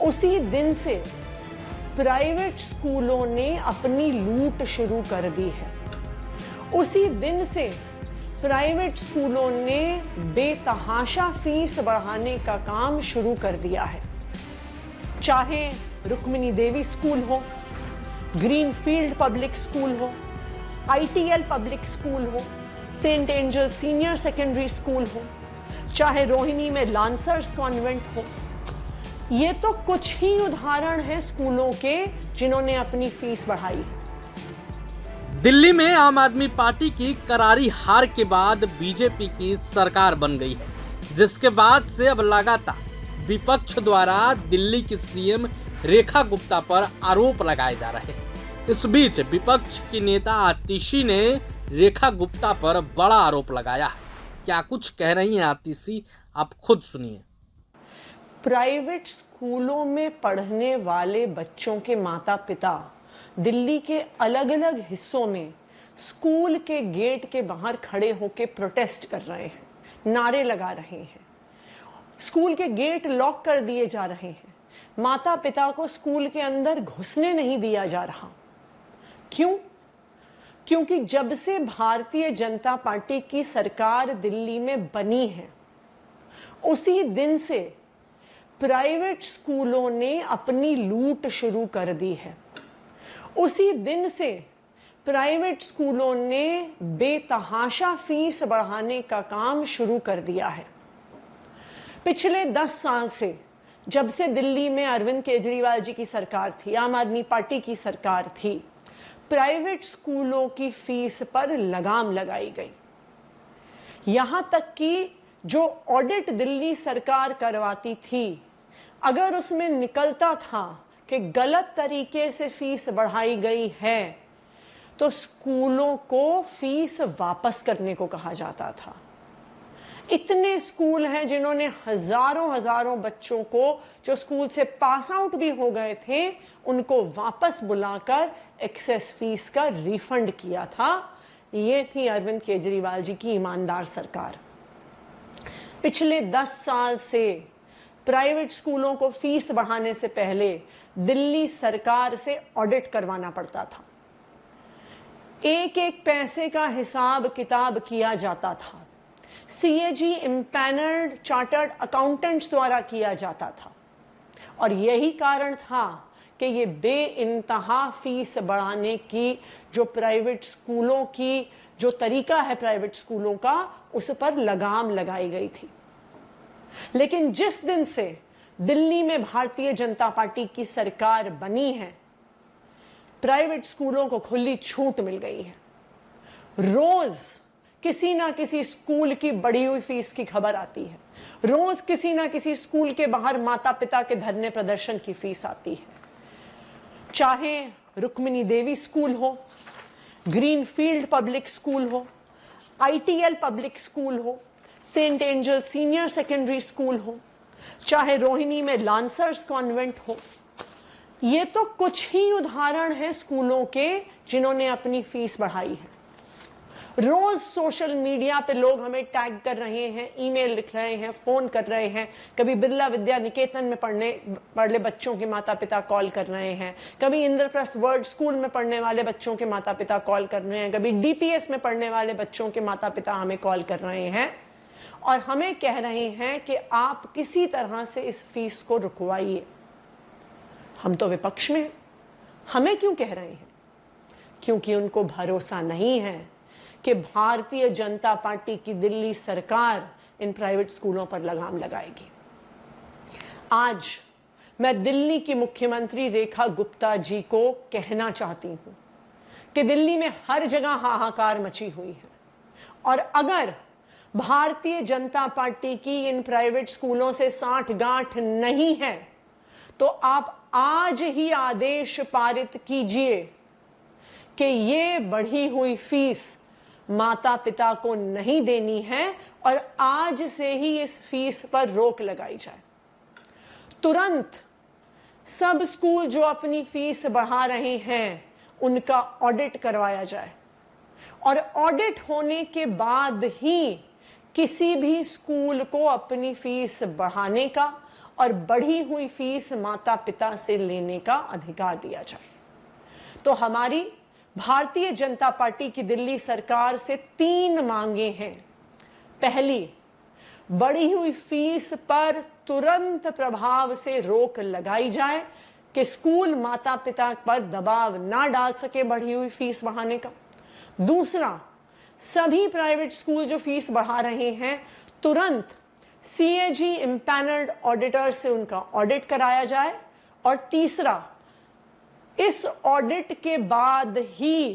उसी दिन से प्राइवेट स्कूलों ने अपनी लूट शुरू कर दी है। उसी दिन से प्राइवेट स्कूलों ने बेतहाशा फीस बढ़ाने का काम शुरू कर दिया है। चाहे रुक्मिणी देवी स्कूल हो, ग्रीनफील्ड पब्लिक स्कूल हो, आईटीएल पब्लिक स्कूल हो, Saint Angel Senior Secondary School हो, चाहे रोहिणी में लांसर्स कॉन्वेंट हो, ये तो कुछ ही उदाहरण हैं स्कूलों के जिन्होंने अपनी फीस बढ़ाई। दिल्ली में आम आदमी पार्टी की करारी हार के बाद बीजेपी की सरकार बन गई है, जिसके बाद से अब लगातार विपक्ष द्वारा दिल्ली की सीएम रेखा गुप्ता पर आरोप लगाए जा रहे हैं। इस बीच विपक्ष की नेता आतिशी ने रेखा गुप्ता पर बड़ा आरोप लगाया है। क्या कुछ कह रही हैं आतिशी, आप खुद सुनिए। प्राइवेट स्कूलों में पढ़ने वाले बच्चों के माता पिता दिल्ली के अलग अलग हिस्सों में स्कूल के गेट के बाहर खड़े होकर प्रोटेस्ट कर रहे हैं, नारे लगा रहे हैं। स्कूल के गेट लॉक कर दिए जा रहे हैं। माता पिता को स्कूल के अंदर घुसने नहीं दिया जा रहा। क्यों? क्योंकि जब से भारतीय जनता पार्टी की सरकार दिल्ली में बनी है, उसी दिन से प्राइवेट स्कूलों ने अपनी लूट शुरू कर दी है। उसी दिन से प्राइवेट स्कूलों ने बेतहाशा फीस बढ़ाने का काम शुरू कर दिया है। पिछले 10 साल से, जब से दिल्ली में अरविंद केजरीवाल जी की सरकार थी, आम आदमी पार्टी की सरकार थी, प्राइवेट स्कूलों की फीस पर लगाम लगाई गई। यहां तक कि जो ऑडिट दिल्ली सरकार करवाती थी, अगर उसमें निकलता था कि गलत तरीके से फीस बढ़ाई गई है, तो स्कूलों को फीस वापस करने को कहा जाता था। इतने स्कूल हैं जिन्होंने हजारों बच्चों को, जो स्कूल से पास आउट भी हो गए थे, उनको वापस बुलाकर एक्सेस फीस का रिफंड किया था। ये थी अरविंद केजरीवाल जी की ईमानदार सरकार। पिछले 10 साल से प्राइवेट स्कूलों को फीस बढ़ाने से पहले दिल्ली सरकार से ऑडिट करवाना पड़ता था। एक एक पैसे का हिसाब किताब किया जाता था। सीएजी इम्पैनल्ड चार्टर्ड अकाउंटेंट्स द्वारा किया जाता था। और यही कारण था कि ये बेइंतहा फीस बढ़ाने की जो प्राइवेट स्कूलों की जो तरीका है प्राइवेट स्कूलों का, उस पर लगाम लगाई गई थी। लेकिन जिस दिन से दिल्ली में भारतीय जनता पार्टी की सरकार बनी है, प्राइवेट स्कूलों को खुली छूट मिल गई है। रोज किसी ना किसी स्कूल की बढ़ी हुई फीस की खबर आती है। रोज किसी ना किसी स्कूल के बाहर माता पिता के धरने प्रदर्शन की फीस आती है। चाहे रुक्मिणी देवी स्कूल हो, ग्रीनफील्ड पब्लिक स्कूल हो, आईटीएल पब्लिक स्कूल हो, Saint Angel Senior Secondary School हो, चाहे रोहिणी में लांसर्स कॉन्वेंट हो, ये तो कुछ ही उदाहरण हैं स्कूलों के जिन्होंने अपनी फीस बढ़ाई है। रोज सोशल मीडिया पे लोग हमें टैग कर रहे हैं, ईमेल लिख रहे हैं, फोन कर रहे हैं। कभी बिरला विद्या निकेतन में पढ़ने बच्चों के माता पिता कॉल कर रहे हैं, कभी इंद्रप्रस्थ वर्ल्ड स्कूल में पढ़ने वाले बच्चों के माता पिता कॉल कर रहे हैं, कभी डीपीएस में पढ़ने वाले बच्चों के माता पिता हमें कॉल कर रहे हैं और हमें कह रहे हैं कि आप किसी तरह से इस फीस को रुकवाइए। हम तो विपक्ष में हैं, हमें क्यों कह रहे हैं? क्योंकि उनको भरोसा नहीं है कि भारतीय जनता पार्टी की दिल्ली सरकार इन प्राइवेट स्कूलों पर लगाम लगाएगी। आज मैं दिल्ली की मुख्यमंत्री रेखा गुप्ता जी को कहना चाहती हूं कि दिल्ली में हर जगह हाहाकार मची हुई है और अगर भारतीय जनता पार्टी की इन प्राइवेट स्कूलों से सांठगांठ नहीं है तो आप आज ही आदेश पारित कीजिए कि ये बढ़ी हुई फीस माता पिता को नहीं देनी है और आज से ही इस फीस पर रोक लगाई जाए। तुरंत सब स्कूल जो अपनी फीस बढ़ा रहे हैं उनका ऑडिट करवाया जाए और ऑडिट होने के बाद ही किसी भी स्कूल को अपनी फीस बढ़ाने का और बढ़ी हुई फीस माता पिता से लेने का अधिकार दिया जाए। तो हमारी भारतीय जनता पार्टी की दिल्ली सरकार से 3 मांगे हैं। पहली, बढ़ी हुई फीस पर तुरंत प्रभाव से रोक लगाई जाए कि स्कूल माता पिता पर दबाव ना डाल सके बढ़ी हुई फीस बढ़ाने का। दूसरा, सभी प्राइवेट स्कूल जो फीस बढ़ा रहे हैं तुरंत CAG इम्पैनल्ड ऑडिटर से उनका ऑडिट कराया जाए। और तीसरा, इस ऑडिट के बाद ही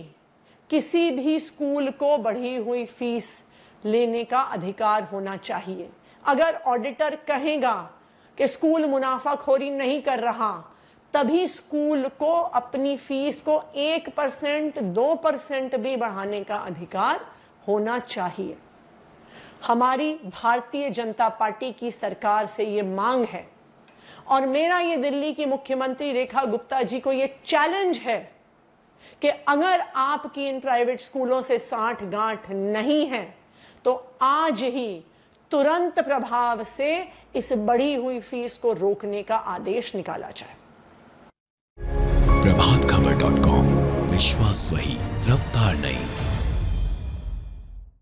किसी भी स्कूल को बढ़ी हुई फीस लेने का अधिकार होना चाहिए। अगर ऑडिटर कहेगा कि स्कूल मुनाफाखोरी नहीं कर रहा, तभी स्कूल को अपनी फीस को 1%, 2% भी बढ़ाने का अधिकार होना चाहिए। हमारी भारतीय जनता पार्टी की सरकार से ये मांग है और मेरा ये दिल्ली की मुख्यमंत्री रेखा गुप्ता जी को ये चैलेंज है कि अगर आपकी इन प्राइवेट स्कूलों से साठ गांठ नहीं है तो आज ही तुरंत प्रभाव से इस बढ़ी हुई फीस को रोकने का आदेश निकाला जाए। प्रभातखबर.com, विश्वास वही, रफ्तार नहीं।